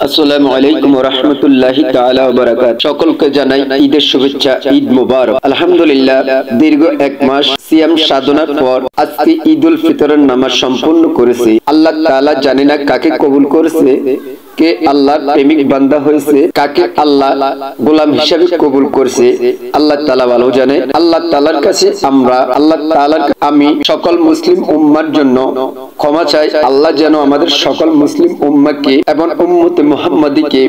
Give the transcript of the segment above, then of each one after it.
আসসালামু আলাইকুম ওয়া রাহমাতুল্লাহি তাআলা ওয়া বারাকাতুহু। সকলকে জানাই ঈদের শুভেচ্ছা, ঈদ মোবারক। আলহামদুলিল্লাহ, দীর্ঘ এক মাস সিয়াম সাধনার পর আজকে ঈদুল ফিতরের নামাজ সম্পূর্ণ করেছি। আল্লাহ তাআলা জানে না কাকে কবুল করেছে, কে আল্লাহর প্রেমিক বান্দা হয়েছে, কাকে আল্লাহ গোলাম হিসেবে কবুল করেছে আল্লাহ তাআলা ভালো জানে। আল্লাহ তাআলার কাছে আমি সকল মুসলিম উম্মার জন্য ক্ষমা চাই। আল্লাহ যেন আমাদের সকল মুসলিম উম্মাকে এবং উম্মতে মুহাম্মাদীকে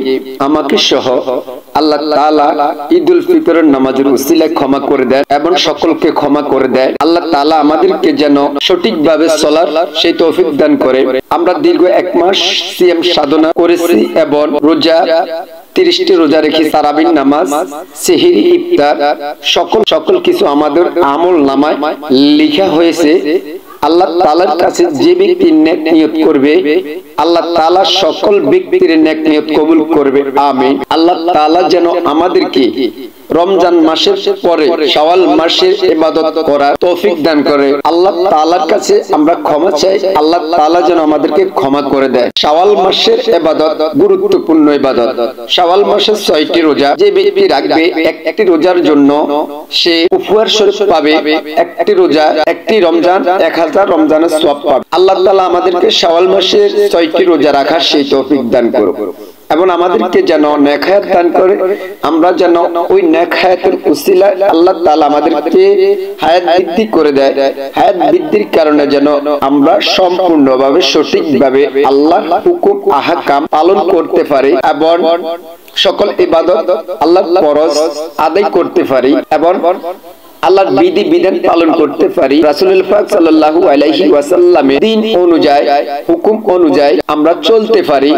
আমাকে সহ আল্লাহ তাআলা ঈদুল ফিতরের নামাজের উসিলায় ক্ষমা করে দেয় এবং সকলকে ক্ষমা করে দেয়। আল্লাহ তাআলা আমাদেরকে যেন সঠিকভাবে চলার সেই তৌফিক দান করে। আমরা দীর্ঘ এক মাস সিয়াম সাধনা করেছি এবং রোজা 30টি রোজা রেখে তারাবির নামাজ, সেহরি, ইফতার সকল কিছু আমাদের আমল নামায় লেখা হয়েছে। আল্লাহ তাআলার কাছে যে ব্যক্তি নেক নিয়ত করবে, আল্লাহ তাআলা সকল ব্যক্তির নেক নিয়ত কবুল করবে, আমিন। আল্লাহ তাআলা যেন আমাদেরকে রমজান মাসের পরে শাওয়াল মাসের ইবাদত করার তৌফিক দান করে। আল্লাহ তাআলার কাছে আমরা ক্ষমা চাই, আল্লাহ তাআলা যেন আমাদেরকে ক্ষমা করে দেয়। শাওয়াল মাসের ইবাদত গুরুত্বপূর্ণ ইবাদত। শাওয়াল মাসের 6টি রোজা যে ব্যক্তি রাখবে, একটি রোজার জন্য সে উপহার স্বরূপ পাবে একটি রোজা, একটি রমজান 1000 রমজানের সওয়াব পাবে। আল্লাহ তাআলা আমাদেরকে শাওয়াল মাসের 6টি রোজা রাখার সেই তৌফিক দান করুন এবং আমাদেরকে যেন নেক হায়াত দান করে। আমরা যেন ওই নেক হায়াতের উসিলায় আল্লাহ তাআলা আমাদেরকে হায়াত বৃদ্ধি করে দেয়। হায়াত বৃদ্ধির কারণে যেন আমরা সম্পূর্ণভাবে সঠিকভাবে আল্লাহর হুকুম আহকাম পালন করতে পারি এবং সকল ইবাদত আল্লাহর ফরজ আদায় করতে পারি এবং আল্লাহর বিধি বিধান পালন করতে পারি। রাসূলুল্লাহ পাক সাল্লাল্লাহু আলাইহি ওয়াসাল্লামের দ্বীন অনুযায়ী, হুকুম অনুযায়ী আমরা চলতে পারি।